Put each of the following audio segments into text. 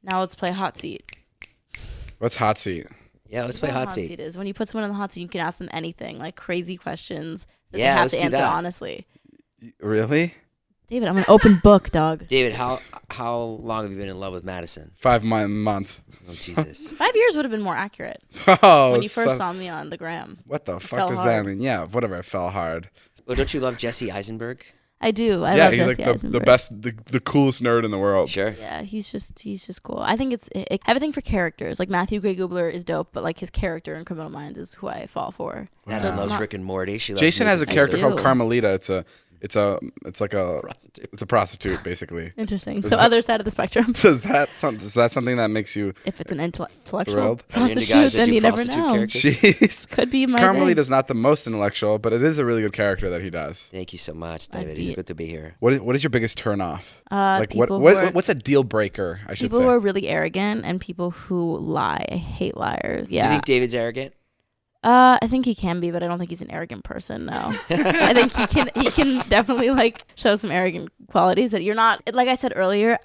Now let's play hot seat. What's hot seat? Yeah, let's play hot seat. Is when you put someone in the hot seat, you can ask them anything, like crazy questions that they Yeah, have let's to do answer that. honestly. Really? David, I'm an open book, dog. David, how long have you been in love with Madison? 5 months. Oh, Jesus. 5 years would have been more accurate. Oh, When you first saw me on the gram. What the fuck fell does hard. that mean? Yeah, whatever. It fell hard. Well, don't you love Jesse Eisenberg? I do. I Yeah, love he's Jesse like the Eisenberg. best, the coolest nerd in the world. Sure. Yeah, he's just cool. I think it's everything for characters. Like Matthew Gray Gubler is dope, but like his character in Criminal Minds is who I fall for. Madison So it's loves not- Rick and Morty. She loves Jason has a Nathan character Fielder. called do. Carmelita. It's like a Prostitute. It's a prostitute, basically. Interesting. Does So that- other side of the spectrum. Is that something that makes you? If it's an intellectual Thrilled? Are you into prostitute, guys that then do you never prostitute know. characters? Jeez. Could be my Carmelita's not the most intellectual, but it is a really good character that he does. Thank you so much, I'd David. It's be- good to be here. What is your biggest turn off? Like people who are- what's a deal breaker? I should people say. who are really arrogant and people who lie. I hate liars. Yeah. You think David's arrogant? I think he can be, but I don't think he's an arrogant person. No, I think he can definitely like show some arrogant qualities that you're not. Like I said earlier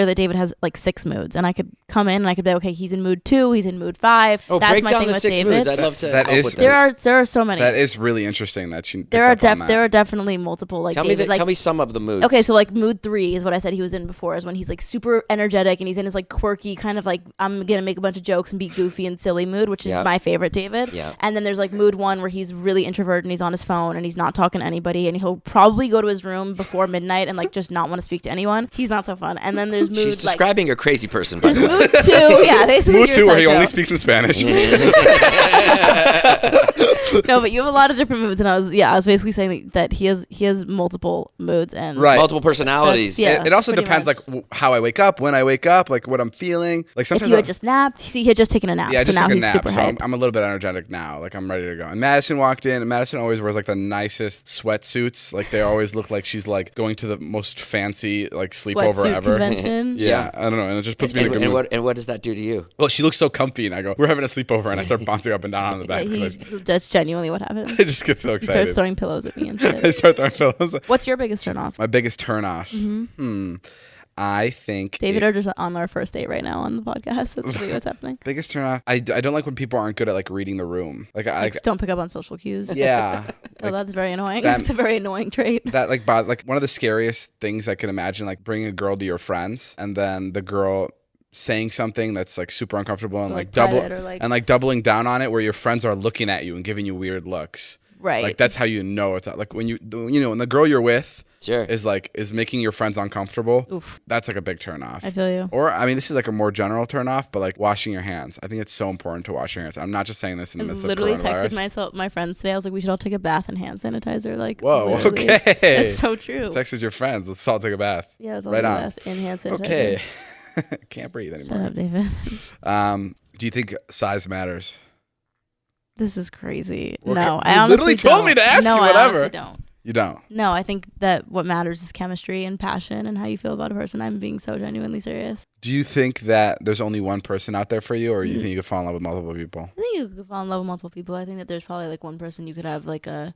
that David has like 6 moods, and I could come in and I could be okay. He's in mood 2. He's in mood 5. Oh, That's break my down thing the with 6 David. moods. I'd love to That help is- with this. There are so many. That is really interesting that you. there are picked up on that. there are definitely multiple like Tell David. me some of the moods. Okay, so like mood 3 is what I said he was in before, is when he's like super energetic and he's in his like quirky kind of like I'm gonna make a bunch of jokes and be goofy and silly mood, which is Yeah. my favorite David. Yeah. And then there's like mood 1 where he's really introverted and he's on his phone and he's not talking to anybody and he'll probably go to his room before midnight and like just not want to speak to anyone. He's not so fun. And then there's mood She's like describing a crazy person, by there's the way. mood 2. Yeah, basically Mood you're 2 where he psycho. only speaks in Spanish. No, but you have a lot of different moods, and I was basically saying that he has multiple moods and Right. Multiple personalities. Yeah. It also pretty depends much. like how I wake up, when I wake up, like what I'm feeling. Like If sometimes you had just napped, see, he had just taken a nap, yeah, I so just now took a he's nap, super so hyped. I'm a little bit energetic now. Like I'm ready to go. And Madison walked in, and Madison always wears like the nicest sweatsuits. Like they always look like she's like going to the most fancy like sleepover Sweatsuit ever. convention. Yeah, I don't know, and it just puts me in a good mood. And what does that do to you? Well, she looks so comfy, and I go, "We're having a sleepover," and I start bouncing up and down on the back. That's genuinely what happens. I just get so He starts excited. throwing pillows at me and I shit. start throwing pillows. What's your biggest turn off? My biggest turn off. I think David are just on our first date right now on the podcast. That's really what's happening. biggest turn off. I don't like when people aren't good at like reading the room. Like I Like, don't pick up on social cues. yeah. Oh, that's very annoying. that- That's a very annoying trait. That like one of the scariest things I can imagine, like bringing a girl to your friends and then the girl saying something that's like super uncomfortable and like double private or, like- and like doubling down on it where your friends are looking at you and giving you weird looks. Right. Like that's how you know it's like when when the girl you're with Sure. is making your friends uncomfortable. Oof. That's like a big turn off. I feel you. Or I mean, this is like a more general turn off, but like washing your hands. I think it's so important to wash your hands. I'm not just saying this in the I midst literally of coronavirus. texted my friends today. I was like, we should all take a bath in hand sanitizer. Like, Whoa, literally. okay. That's so true. Texted your friends. Let's all take a bath. Yeah, it's all Right take a on. bath in hand sanitizer. Okay. Can't breathe Shut anymore. up, David. Do you think size matters? This is crazy. Well, No, you I honestly literally told me don't. to ask no, you whatever. I honestly don't. You don't. No, I think that what matters is chemistry and passion and how you feel about a person. I'm being so genuinely serious. Do you think that there's only one person out there for you, or you think you could fall in love with multiple people? I think you could fall in love with multiple people. I think that there's probably like one person you could have like a,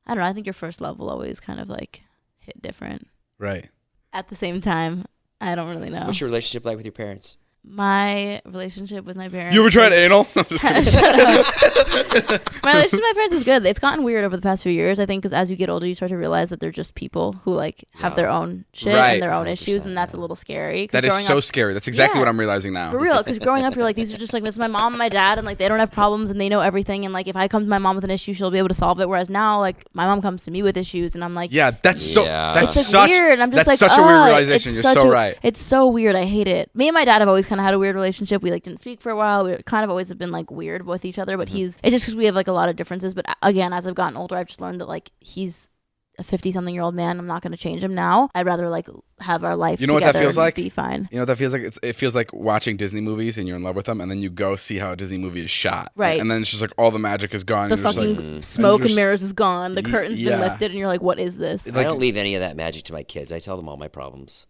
I don't know. I think your first love will always kind of like hit different. Right. At the same time, I don't really know. What's your relationship like with your parents? My relationship with my parents. You ever tried is- anal? I'm just kidding. Shut up. My relationship with my parents is good. It's gotten weird over the past few years. I think because as you get older, you start to realize that they're just people who like have their own shit Right. and their own 100%, issues, and that's a little scary. 'Cause That is growing so up- scary. That's exactly Yeah. what I'm realizing now. For real, because growing up, you're like, these are just like, this is my mom and my dad, and like, they don't have problems and they know everything. And like, if I come to my mom with an issue, she'll be able to solve it. Whereas now, like, my mom comes to me with issues, and I'm like, Yeah, that's so. Yeah. That's it's like such. weird. And I'm just that's like, such a weird "Ugh, realization. it's You're such so a- right. It's so weird. I hate it. Me and my dad have always kind of had a weird relationship. We like didn't speak for a while. We kind of always have been like weird with each other. But it's just because we have like a lot of differences. But again, as I've gotten older, I've just learned that like he's a 50-something-year-old man. I'm not going to change him now. I'd rather like have our life. You know what that together feels and like? Be fine. You know what that feels like? It feels like watching Disney movies and you're in love with them, and then you go see how a Disney movie is shot. Right. And then it's just like all the magic is gone. The and you're just fucking like, smoke and and you're mirrors is gone. The Y- curtain's yeah. been lifted, and you're like, what is this? It's I like- don't leave any of that magic to my kids. I tell them all my problems.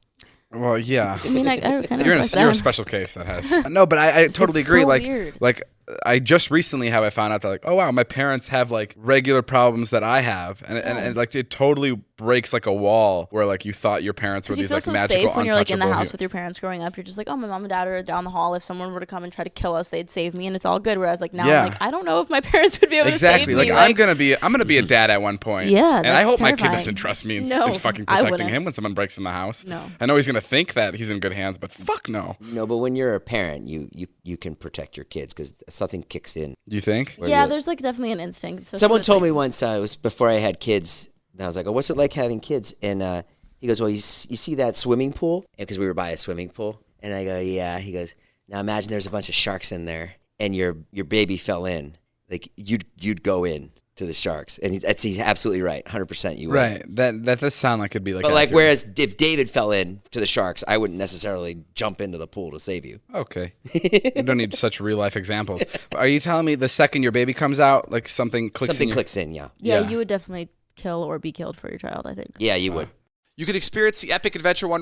well, yeah. I mean, I kind of You're a respect that. special case that has. No, but I totally It's agree. so like, weird. like I just recently I found out that like, oh wow, my parents have like regular problems that I have, and like it totally breaks like a wall where like you thought your parents were Because you these feel like so magical, safe when you're like in the untouchable house with your parents growing up. You're just like, oh, my mom and dad are down the hall. If someone were to come and try to kill us, they'd save me, and it's all good. Whereas like now, Yeah. I'm like, I don't know if my parents would be able Exactly. to save Like, me. I'm gonna be a dad at one point. Yeah, and I that's hope my kid terrifying. doesn't trust me in No, fucking I protecting wouldn't. him when someone breaks in the house. No. I know he's gonna think that he's in good hands, but fuck no. No, but when you're a parent, you can protect your kids because something kicks in. You think? Where Yeah, you- there's like definitely an instinct. especially Someone with, told like, me once, it was before I had kids, and I was like, oh, what's it like having kids? And he goes, well, you see that swimming pool? Because we were by a swimming pool. And I go, yeah. He goes, now imagine there's a bunch of sharks in there, and your baby fell in. Like, you'd go in to the sharks. And he's absolutely right. 100% you would. Right. That does sound like it'd be like. But like, accurate. whereas if David fell in to the sharks, I wouldn't necessarily jump into the pool to save you. Okay. You don't need such real life examples. But are you telling me the second your baby comes out, like something clicks? Something in clicks in, yeah. Yeah, Yeah. you would definitely kill or be killed for your child, I think. Yeah, you would. You could experience the epic adventure one